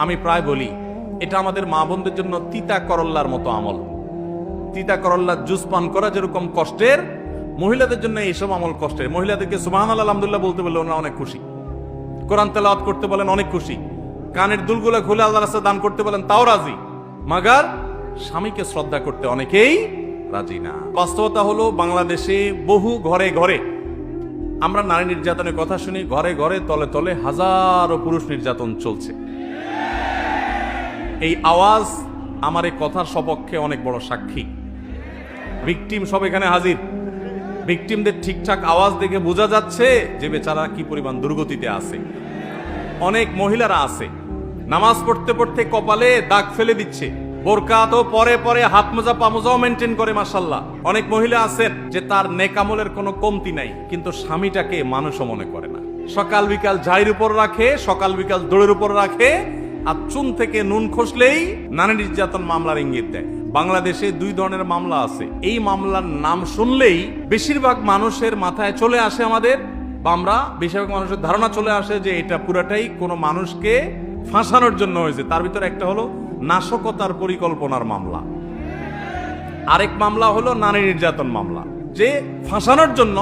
আমি প্রায় বলি এটা আমাদের মা বোনদের জন্য তিতা করল্লার মতো আমল। তিতা করল্লার জুস পান করা যেরকম কষ্টের, মহিলাদের জন্য এইসব আমল কষ্টের। মহিলাদেরকে সুবহানাল্লাহ আলহামদুলিল্লাহ বলতে বললে ওনারা অনেক খুশি, কোরআন তেলাওয়াত করতে বলেন অনেক খুশি, কানের দুলগুলো খুলে আল্লাহর রাস্তায় দান করতে বলেন তাও রাজি, মাগার স্বামীকে শ্রদ্ধা করতে অনেকেই রাজি না। বাস্তবতা হলো বাংলাদেশে বহু ঘরে ঘরে আমরা নারী নির্যাতনের কথা শুনি, ঘরে ঘরে তলে তলে হাজারো পুরুষ নির্যাতন চলছে। এই আওয়াজ আমার এই কথার সপক্ষে অনেক বড় সাক্ষী। ভিকটিম সব এখানে হাজির। ভিকটিমদের ঠিকঠাক আওয়াজ দেখে বোঝা যাচ্ছে যে বেচারা কি পরিমাণ দুর্গতিতে আছে। অনেক মহিলারা আছে নামাজ পড়তে পড়তে কপালে দাগ ফেলে দিচ্ছে, বোরকা তো পরে পরে হাত মোজা পা মোজাও মেনটেন করে মাশাআল্লাহ। অনেক মহিলা আছেন যে তার নেকামলের কোনো কমতি নাই, কিন্তু স্বামীটাকে মানুষও মনে করে না। সকাল বিকাল ঝাড়ির উপর রাখে, সকাল বিকাল দৌড়ের উপর রাখে, আর চুন থেকে নুন খসলেই নারী নির্যাতন মামলার ইঙ্গিত দেয়। বাংলাদেশে দুই ধরনের মামলা আছে। এই মামলার নাম শুনলেই বেশিরভাগ মানুষের মাথায় চলে আসে আমাদের, বা আমরা বেশিরভাগ মানুষের ধারণা চলে আসে যে এটা পুরাটাই কোনো মানুষকে ফাঁসানোর জন্য হয়েছে। তার ভিতরে একটা হলো নাশকতার পরিকল্পনার মামলা, আরেক মামলা হলো নারী নির্যাতন মামলা। যে ফাঁসানোর জন্য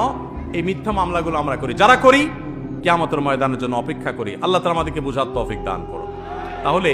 এই মিথ্যা মামলাগুলো আমরা করি, যারা করি কিয়ামতের ময়দানের জন্য অপেক্ষা করি। আল্লাহ তাআলা আমাদেরকে বুঝার তৌফিক দান করুন। তাহলে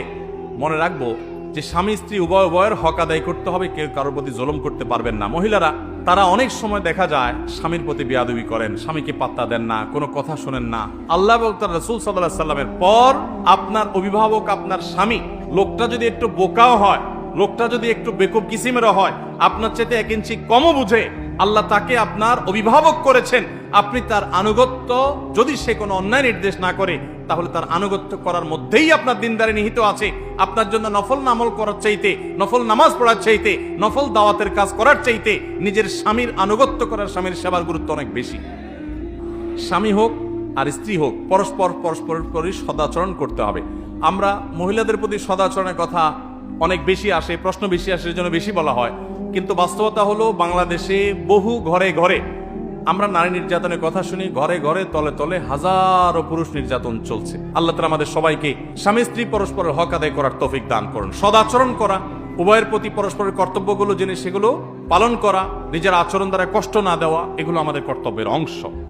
মনে রাখবো যে স্বামী স্ত্রী উভয়ের হক আদায় করতে হবে, কেউ কারোর প্রতি জুলুম করতে পারবেন না। মহিলারা তারা অনেক সময় দেখা যায় স্বামীর প্রতি বেয়াদবি করেন, স্বামীকে পাত্তা দেন না, কোনো কথা শোনেন না। আল্লাহ এবং তার রাসূল সাল্লাল্লাহু আলাইহি সাল্লামের পর আপনার অভিভাবক আপনার স্বামী, লোকটা যদি একটু বোকাও হয়, লোকটা যদি একটু বেকুব কিসিমেরও হয়, আপনার চাইতে 1 ইঞ্চি কমও বুঝে, আল্লাহ তাকে আপনার অভিভাবক করেছেন। আপনি তার আনুগত্য, যদি সে কোনো অন্যায় নির্দেশ না করে, তাহলে তার আনুগত্য করার মধ্যেই আপনার দিনদারি নিহিত আছে। আপনার জন্য নফল আমল করার চাইতে, নফল নামাজ পড়ার চাইতে, নফল দাওয়াতের কাজ করার চাইতে নিজের স্বামীর আনুগত্য করার, স্বামীর সেবার গুরুত্ব অনেক বেশি। স্বামী হোক আর স্ত্রী হোক, পরস্পরের প্রতি সদাচরণ করতে হবে। আমরা মহিলাদের প্রতি সদাচরণের কথা অনেক বেশি আসে, প্রশ্ন বেশি আসে, এর জন্য বেশি বলা হয়। কিন্তু বাস্তবতা হলো বাংলাদেশে বহু ঘরে ঘরে আমরা নারী নির্যাতনের কথা শুনি, ঘরে ঘরে তলে তলে হাজারো পুরুষ নির্যাতন চলছে। আল্লাহ তাআলা আমাদের সবাইকে স্বামী স্ত্রী পরস্পরের হক আদায় করার তৌফিক দান করুন। সদাচরণ করা, উভয়ের প্রতি পরস্পরের কর্তব্যগুলো জেনে সেগুলো পালন করা, নিজের আচরণ দ্বারা কষ্ট না দেওয়া, এগুলো আমাদের কর্তব্যের অংশ।